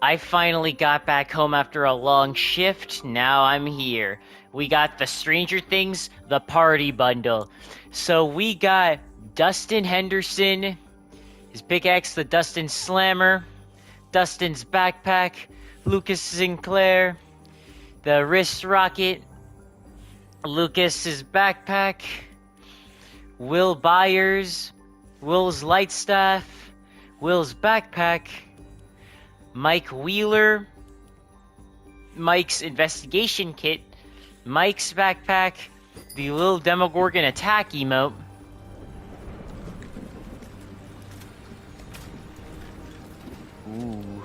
I finally got back home after a long shift. Now I'm here. We got the Stranger Things, the party bundle. So we got Dustin Henderson, his pickaxe, the Dustin Slammer, Dustin's backpack, Lucas Sinclair, the wrist rocket, Lucas's backpack, Will Byers, Will's light staff, Will's backpack, Mike Wheeler, Mike's investigation kit, Mike's backpack, the little Demogorgon attack emote. Ooh.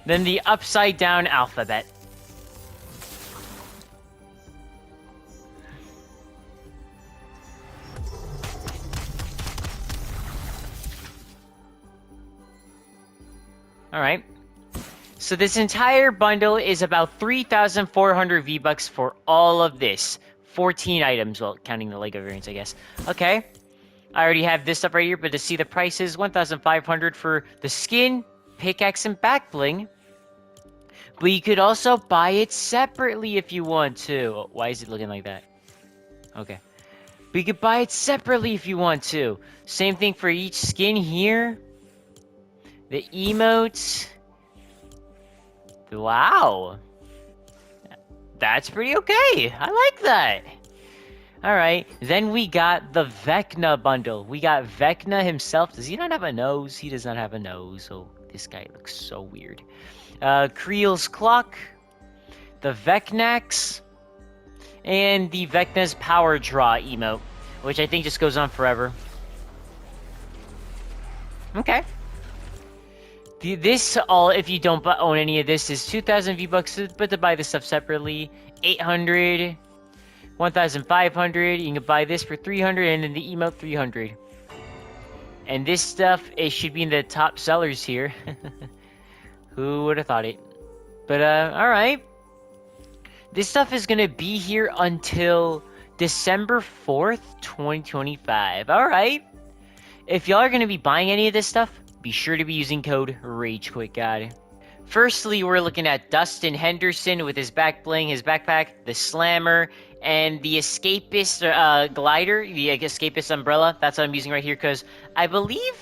Then the upside down alphabet. Alright. So this entire bundle is about 3,400 V-Bucks for all of this. 14 items, well, counting the LEGO variants, I guess. Okay. I already have this up right here, but to see the prices, 1,500 for the skin, pickaxe, and back bling. But you could also buy it separately if you want to. Why is it looking like that? Okay. But you could buy it separately if you want to. Same thing for each skin here. The emotes. Wow. That's pretty okay. I like that. Alright, then we got the VECNA bundle. We got VECNA himself. Does he not have a nose? He does not have a nose. Oh, this guy looks so weird. Creel's clock. The VECNAX. And the VECNA's power draw emote. Which I think just goes on forever. Okay. This all, if you don't own any of this, is 2,000 V-Bucks, but to buy this stuff separately, 800, 1,500, you can buy this for 300, and then the emote 300. And this stuff, it should be in the top sellers here. Who would have thought it? But, alright. This stuff is gonna be here until December 4th, 2025. Alright. If y'all are gonna be buying any of this stuff, be sure to be using code RAGEQUITGUY. Firstly, we're looking at Dustin Henderson with his back bling, his backpack, the slammer, and the escapist glider, the escapist umbrella. That's what I'm using right here because I believe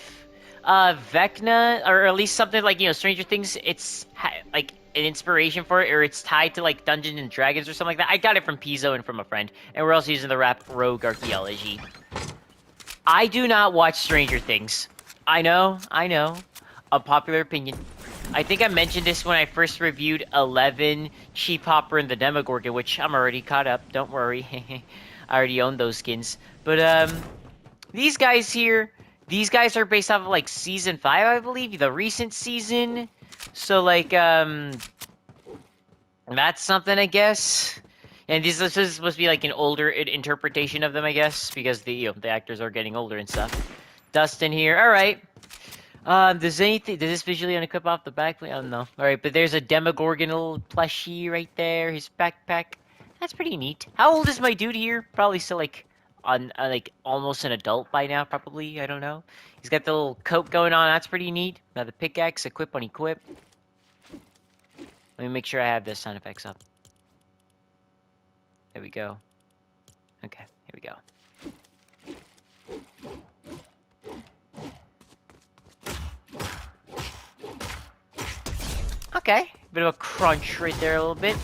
VECNA, or at least something like, Stranger Things, it's like an inspiration for it, or it's tied to like Dungeons and Dragons or something like that. I got it from Pizzo and from a friend, and we're also using the rap Rogue Archaeology. I do not watch Stranger Things. I know. A popular opinion. I think I mentioned this when I first reviewed 11, Chief Hopper, and the Demogorgon, which I'm already caught up. Don't worry. I already own those skins. But, these guys here, these guys are based off of, like, Season 5, I believe. The recent season. So, like, that's something, I guess. And this is supposed to be, like, an older interpretation of them, I guess. Because the actors are getting older and stuff. Dustin here. Alright. Does this visually unequip off the back? I don't know. Alright, but there's a Demogorgon little plushie right there. His backpack. That's pretty neat. How old is my dude here? Probably still like like almost an adult by now, probably. I don't know. He's got the little coat going on. That's pretty neat. Now the pickaxe, equip on equip. Let me make sure I have the sound effects up. There we go. Okay, here we go. Okay, bit of a crunch right there a little bit.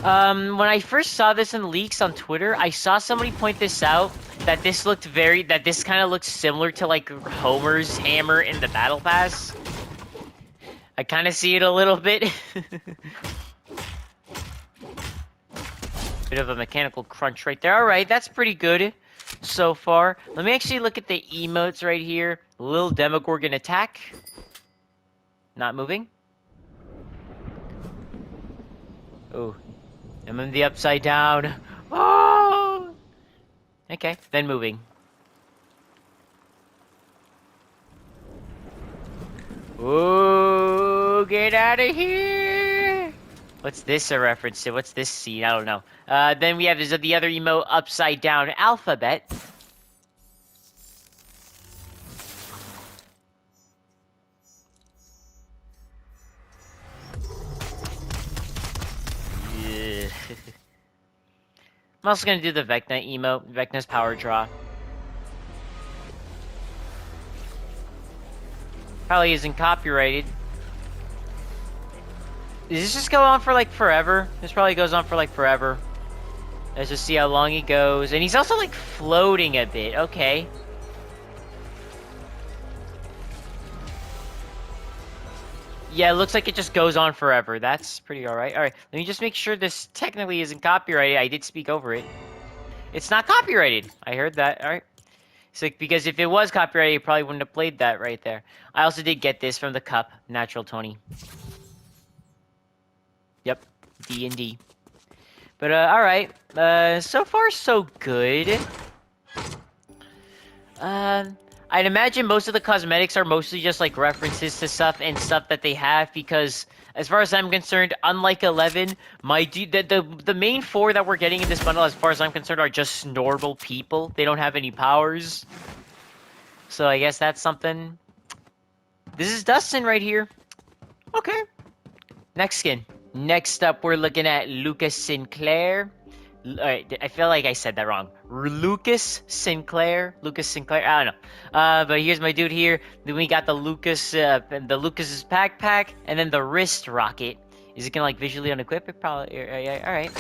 When I first saw this in the leaks on Twitter, I saw somebody point this out, that this kind of looked similar to, like, Homer's hammer in the Battle Pass. I kind of see it a little bit. Bit of a mechanical crunch right there. Alright, that's pretty good so far. Let me actually look at the emotes right here. Little Demogorgon attack. Not moving. Oh. I'm in the upside down. Oh! Okay, then moving. Oh, get out of here! What's this a reference to? What's this scene? I don't know. Then we have the other emote, upside down alphabet. I'm also gonna do the VECNA emote, VECNA's power draw. Probably isn't copyrighted. Does this just go on for like forever? This probably goes on for like forever. Let's just see how long he goes. And he's also like floating a bit. Okay. Yeah, it looks like it just goes on forever. That's pretty alright. Alright, let me just make sure this technically isn't copyrighted. I did speak over it. It's not copyrighted. I heard that. Alright. So, because if it was copyrighted, you probably wouldn't have played that right there. I also did get this from the cup. Natural 20. Yep. D&D. But, alright. So far, so good. I'd imagine most of the cosmetics are mostly just, like, references to stuff and stuff that they have, because, as far as I'm concerned, unlike 11, the main 4 that we're getting in this bundle, as far as I'm concerned, are just normal people. They don't have any powers. So I guess that's something. This is Dustin right here. Okay. Next skin. Next up, we're looking at Lucas Sinclair. I feel like I said that wrong. Lucas Sinclair. I don't know. But here's my dude here. Then we got the Lucas's backpack, and then the wrist rocket. Is it gonna like visually unequip it? Probably. Yeah. All right.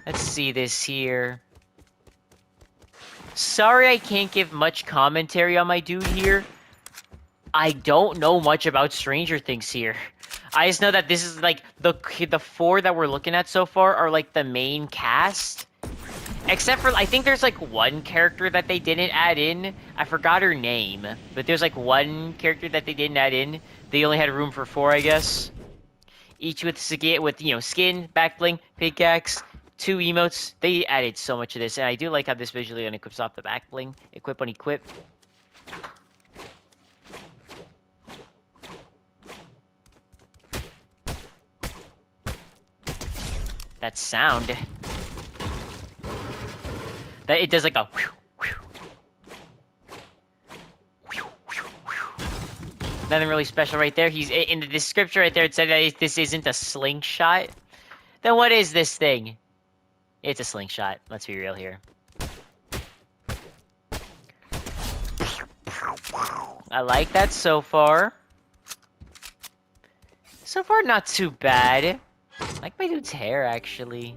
Let's see this here. Sorry, I can't give much commentary on my dude here. I don't know much about Stranger Things here. I just know that this is like the 4 that we're looking at so far are like the main cast. Except for, I think there's like one character that they didn't add in. I forgot her name. But there's like one character that they didn't add in. They only had room for 4, I guess. Each with you know, skin, back bling, pickaxe, 2 emotes. They added so much of this. And I do like how this visually unequips off the back bling. Equip on equip. That sound. That it does like a whew, whew. Nothing really special right there. He's in the description right there. It said that this isn't a slingshot. Then what is this thing? It's a slingshot. Let's be real here. I like that so far. So far, not too bad. I like my dude's hair, actually.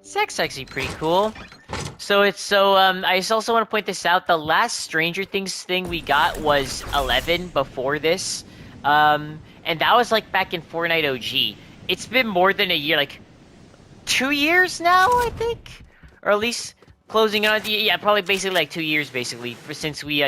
It's actually pretty cool. I just also want to point this out. The last Stranger Things thing we got was 11 before this. And that was, like, back in Fortnite OG. It's been more than a year, like, 2 years now, I think? Or at least closing on, yeah, probably basically like 2 years, basically, since we,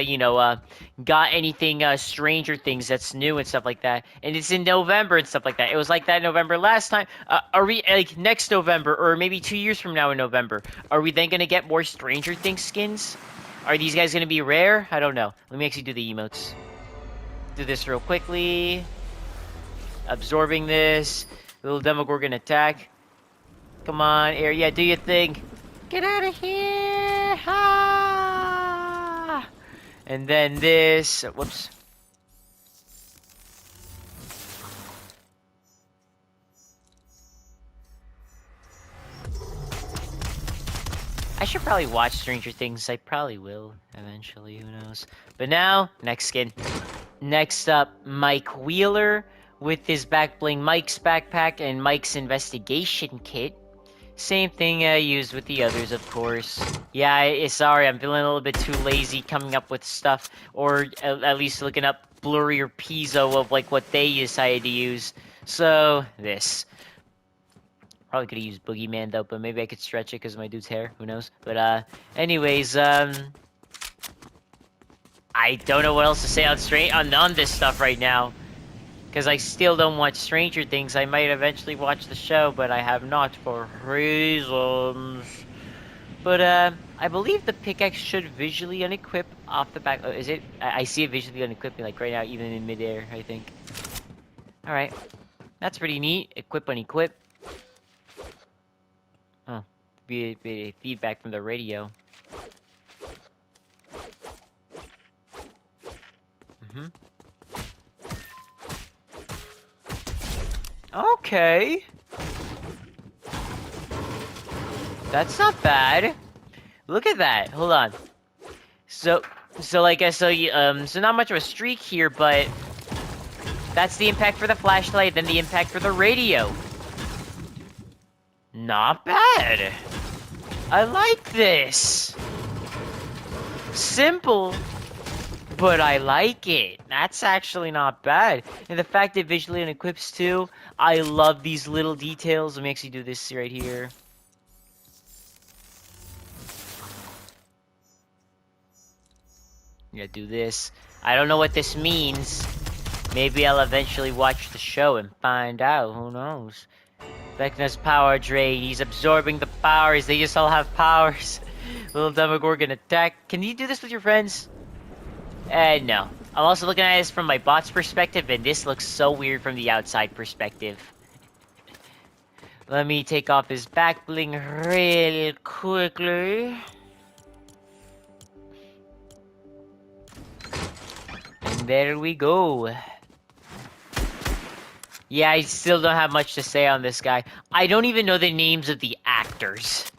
got anything, Stranger Things that's new and stuff like that. And it's in November and stuff like that. It was like that November last time. Are we, like, next November, or maybe 2 years from now in November, are we then gonna get more Stranger Things skins? Are these guys gonna be rare? I don't know. Let me actually do the emotes. Do this real quickly. Absorbing this. Little Demogorgon attack. Come on, air. Yeah, do your thing. Get out of here! Ha! And then this. Whoops. I should probably watch Stranger Things. I probably will eventually. Who knows? But now, next skin. Next up, Mike Wheeler with his back bling Mike's backpack and Mike's investigation kit. Same thing I used with the others, of course. Yeah, sorry, I'm feeling a little bit too lazy coming up with stuff, or at least looking up blurry or piezo of like what they decided to use. So, this. Probably could have used Boogeyman though, but maybe I could stretch it because of my dude's hair. Who knows? But anyways, I don't know what else to say on this stuff right now. Because I still don't watch Stranger Things. I might eventually watch the show, but I have not for reasons. But, I believe the pickaxe should visually unequip off the back. Oh, is it? I see it visually unequipping, like, right now, even in midair, I think. Alright. That's pretty neat. Equip unequip. Oh. Be feedback from the radio. Mm-hmm. Okay. That's not bad. Look at that. Hold on. So not much of a streak here, but that's the impact for the flashlight, then the impact for the radio. Not bad. I like this. Simple, but I like it. That's actually not bad. And the fact that visually it equips too, I love these little details. Let me actually do this right here. I'm gonna do this. I don't know what this means. Maybe I'll eventually watch the show and find out. Who knows? VECNA's power drain. He's absorbing the powers. They just all have powers. Little Demogorgon attack. Can you do this with your friends? No. I'm also looking at this from my bot's perspective, and this looks so weird from the outside perspective. Let me take off his back bling real quickly. And there we go. Yeah, I still don't have much to say on this guy. I don't even know the names of the actors.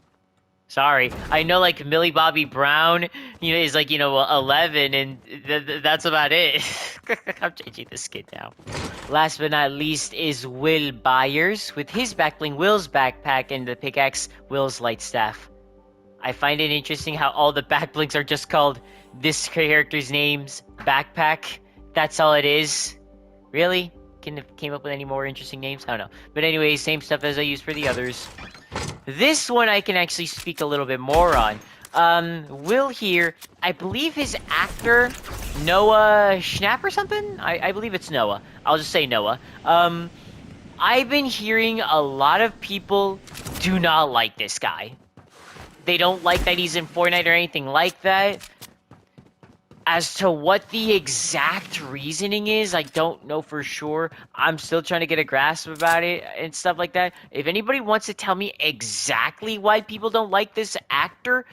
Sorry. I know, like, Millie Bobby Brown, is, like, 11, and that's about it. I'm changing the skin now. Last but not least is Will Byers, with his backbling, Will's backpack, and the pickaxe, Will's light staff. I find it interesting how all the backblings are just called this character's name's backpack. That's all it is. Really? Came up with any more interesting names? I don't know. But anyway, same stuff as I used for the others. This one I can actually speak a little bit more on. Will here, I believe his actor, Noah Schnapp or something? I believe it's Noah. I'll just say Noah. I've been hearing a lot of people do not like this guy. They don't like that he's in Fortnite or anything like that. As to what the exact reasoning is, I don't know for sure. I'm still trying to get a grasp about it and stuff like that. If anybody wants to tell me exactly why people don't like this actor,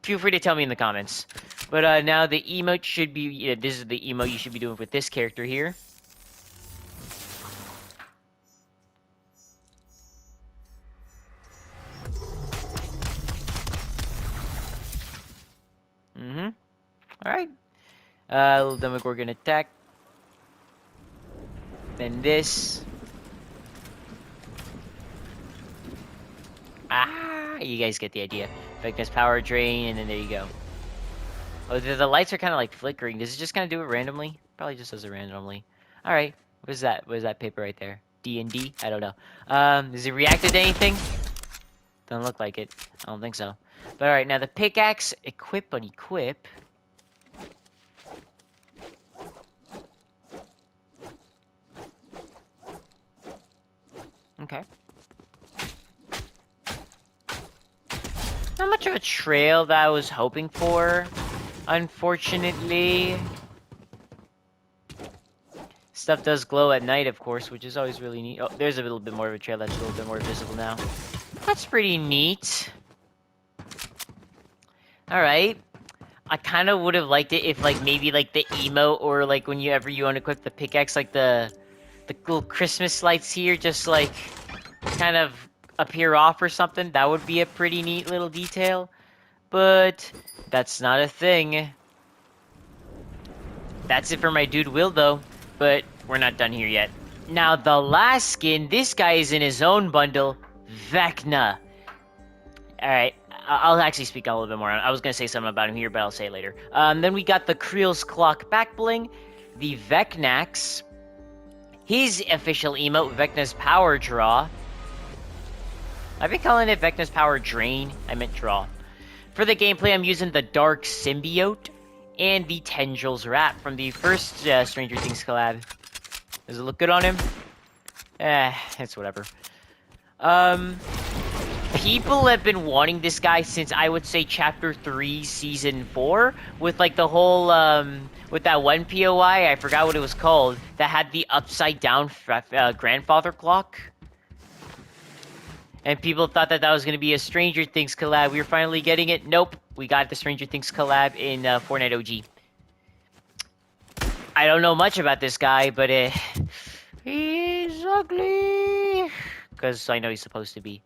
feel free to tell me in the comments. But now the emote should be... this is the emote you should be doing with this character here. Alright. Little Demogorgon attack. Then this. You guys get the idea. VECNA's power drain, and then there you go. Oh, the lights are kind of like flickering. Does it just kind of do it randomly? Probably just does it randomly. Alright. What is that? What is that paper right there? D&D? I don't know. Does it react to anything? Doesn't look like it. I don't think so. But alright, now the pickaxe, equip on equip. Okay. Not much of a trail that I was hoping for, unfortunately. Stuff does glow at night, of course, which is always really neat. Oh, there's a little bit more of a trail that's a little bit more visible now. That's pretty neat. Alright. I kind of would have liked it if, like, maybe, like, the emote or, like, whenever you unequip the pickaxe, like, the little Christmas lights here just, like, kind of appear off or something. That would be a pretty neat little detail. But that's not a thing. That's it for my dude Will, though. But we're not done here yet. Now, the last skin, this guy is in his own bundle, VECNA. Alright, I'll actually speak a little bit more on it. I was going to say something about him here, but I'll say it later. Then we got the Creel's Clock back bling, the VECNAX, his official emote, VECNA's Power Draw. I've been calling it VECNA's Power Drain. I meant Draw. For the gameplay, I'm using the Dark Symbiote and the Tendrils Wrap from the first Stranger Things collab. Does it look good on him? It's whatever. People have been wanting this guy since, I would say, Chapter 3, Season 4, with, like, the whole, with that one POI, I forgot what it was called, that had the upside-down grandfather clock. And people thought that that was going to be a Stranger Things collab. We were finally getting it. Nope. We got the Stranger Things collab in Fortnite OG. I don't know much about this guy, but he's ugly. Because I know he's supposed to be.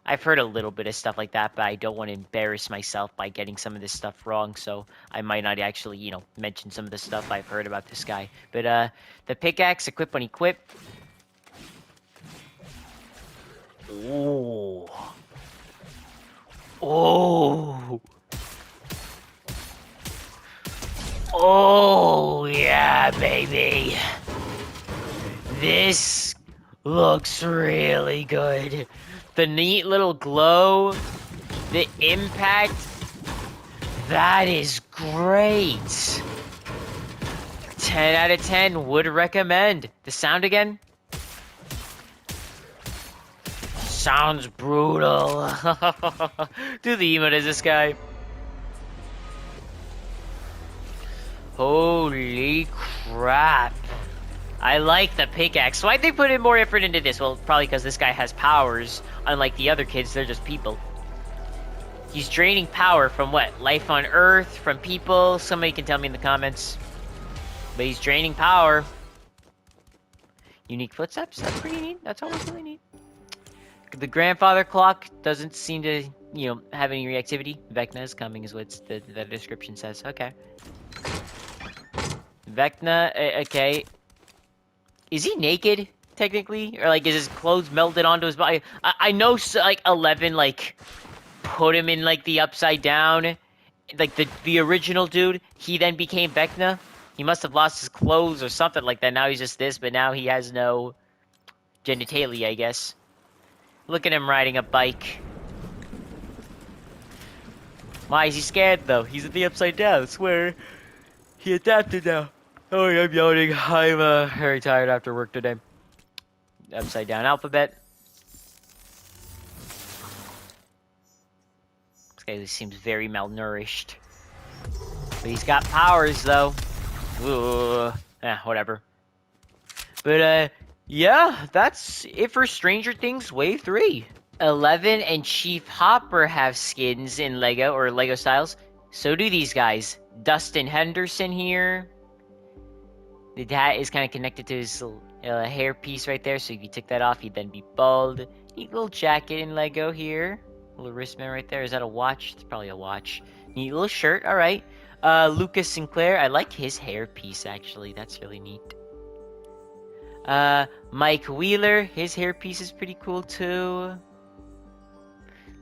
I've heard a little bit of stuff like that, but I don't want to embarrass myself by getting some of this stuff wrong, so I might not actually, mention some of the stuff I've heard about this guy. But, the pickaxe, equip when equipped. Ooh. Oh. Oh, yeah, baby. This looks really good. The neat little glow, the impact, that is great. 10 out of 10, would recommend. The sound again? Sounds brutal. Do the emote as this guy. Holy crap. I like the pickaxe. Why'd they put in more effort into this? Well, probably because this guy has powers. Unlike the other kids, they're just people. He's draining power from what? Life on Earth? From people? Somebody can tell me in the comments. But he's draining power. Unique footsteps? That's pretty neat. That's always really neat. The grandfather clock doesn't seem to, have any reactivity. VECNA is coming is what the description says. Okay. VECNA, okay. Is he naked, technically? Or, is his clothes melted onto his body? I know, 11, put him in, the upside down. The original dude, he then became VECNA. He must have lost his clothes or something like that. Now he's just this, but now he has no genitalia, I guess. Look at him riding a bike. Why is he scared, though? He's at the upside down. I swear. He adapted now. Oh, I'm yawning. I'm very tired after work today. Upside down alphabet. This guy seems very malnourished. But he's got powers, though. Ooh. Whatever. But, yeah, that's it for Stranger Things Wave 3. 11 and Chief Hopper have skins in Lego, or Lego styles. So do these guys. Dustin Henderson here. The hat is kind of connected to his hair piece right there, so if you took that off, he'd then be bald. Neat little jacket in Lego here. Little wristband right there. Is that a watch? It's probably a watch. Neat little shirt. All right. Lucas Sinclair. I like his hair piece, actually. That's really neat. Mike Wheeler, his hairpiece is pretty cool too.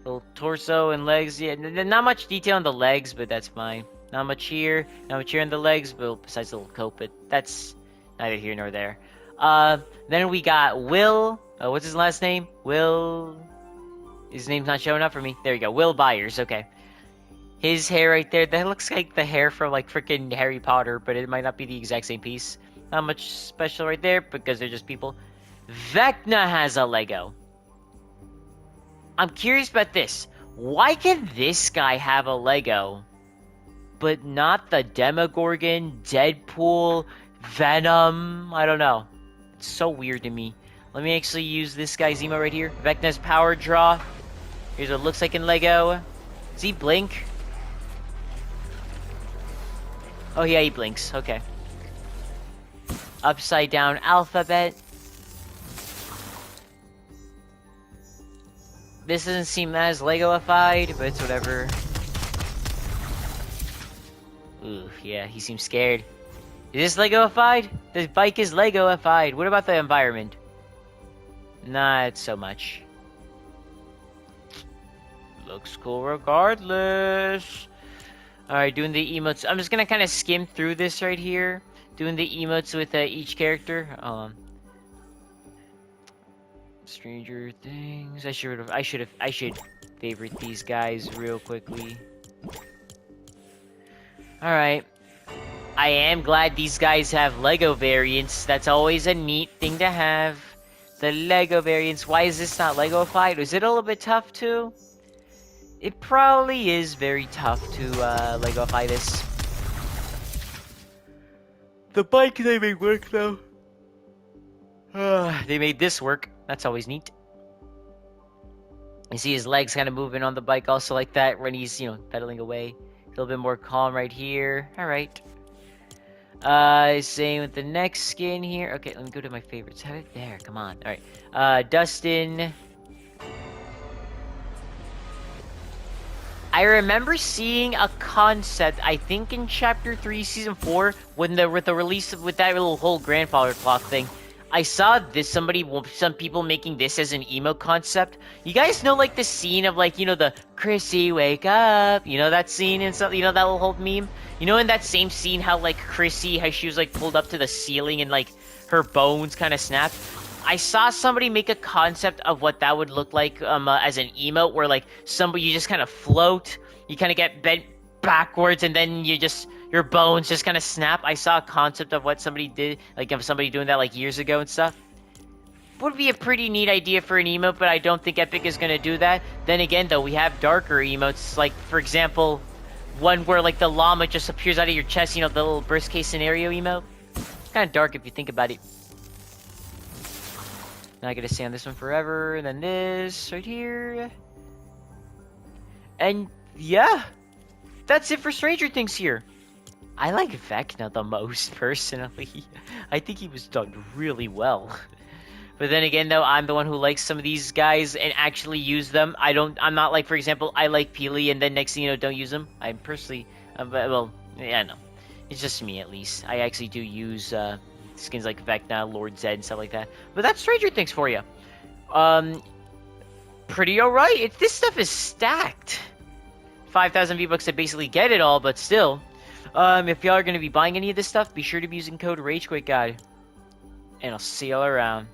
Little torso and legs. Yeah, not much detail on the legs, but that's fine. Not much here on the legs, but besides the little coat, but that's neither here nor there. Then we got Will. What's his last name? Will. His name's not showing up for me. There you go. Will Byers. Okay. His hair right there. That looks like the hair from freaking Harry Potter, but it might not be the exact same piece. Not much special right there because they're just people. VECNA has a Lego. I'm curious about this. Why can this guy have a Lego, but not the Demogorgon, Deadpool, Venom? I don't know. It's so weird to me. Let me actually use this guy's emote right here. VECNA's power draw. Here's what it looks like in Lego. Does he blink? Oh yeah, he blinks. Okay. Upside down alphabet. This doesn't seem as Lego-ified, but it's whatever. Ooh, yeah, he seems scared. Is this Lego-ified? The bike is Lego-ified. What about the environment? Not so much. Looks cool regardless. Alright, doing the emotes. I'm just gonna kind of skim through this right here. Doing the emotes with each character. Stranger Things. I should favorite these guys real quickly. Alright. I am glad these guys have Lego variants. That's always a neat thing to have. The Lego variants. Why is this not Lego-ified? Is it a little bit tough too? It probably is very tough to Lego-ify this. The bike they made work though. They made this work. That's always neat. You see his legs kind of moving on the bike also like that when he's, pedaling away. A little bit more calm right here. Alright. Same with the next skin here. Okay, let me go to my favorites. Have it there. Come on. Alright. Dustin. I remember seeing a concept, I think in Chapter 3, Season 4, when with the release with that little whole grandfather clock thing. I saw this, some people making this as an emo concept. You guys know, like, the scene of, like, you know, the Chrissy, wake up, you know, that scene and stuff, you know, that little whole meme? You know, in that same scene, how, like, Chrissy, how she was, like, pulled up to the ceiling and, like, her bones kind of snapped? I saw somebody make a concept of what that would look like as an emote, where like you just kind of float, you kind of get bent backwards, and then your bones just kind of snap. I saw a concept of what somebody did, like of somebody doing that like years ago and stuff. Would be a pretty neat idea for an emote, but I don't think Epic is gonna do that. Then again, though, we have darker emotes, like for example, one where like the llama just appears out of your chest. You know, the little worst case scenario emote. It's kind of dark if you think about it. Now I gotta stay on this one forever, and then this right here. And yeah, that's it for Stranger Things here. I like VECNA the most, personally. I think he was done really well. But then again, though, I'm the one who likes some of these guys and actually use them. I'm not like, for example, I like Peely, and then next thing you know, don't use them. I'm personally, well, yeah, no. It's just me, at least. I actually do use, skins like VECNA, Lord Zed, and stuff like that. But that's Stranger Things for you. Pretty alright. This stuff is stacked. 5,000 V-Bucks to basically get it all, but still. If y'all are going to be buying any of this stuff, be sure to be using code RageQuitGuy. And I'll see y'all around.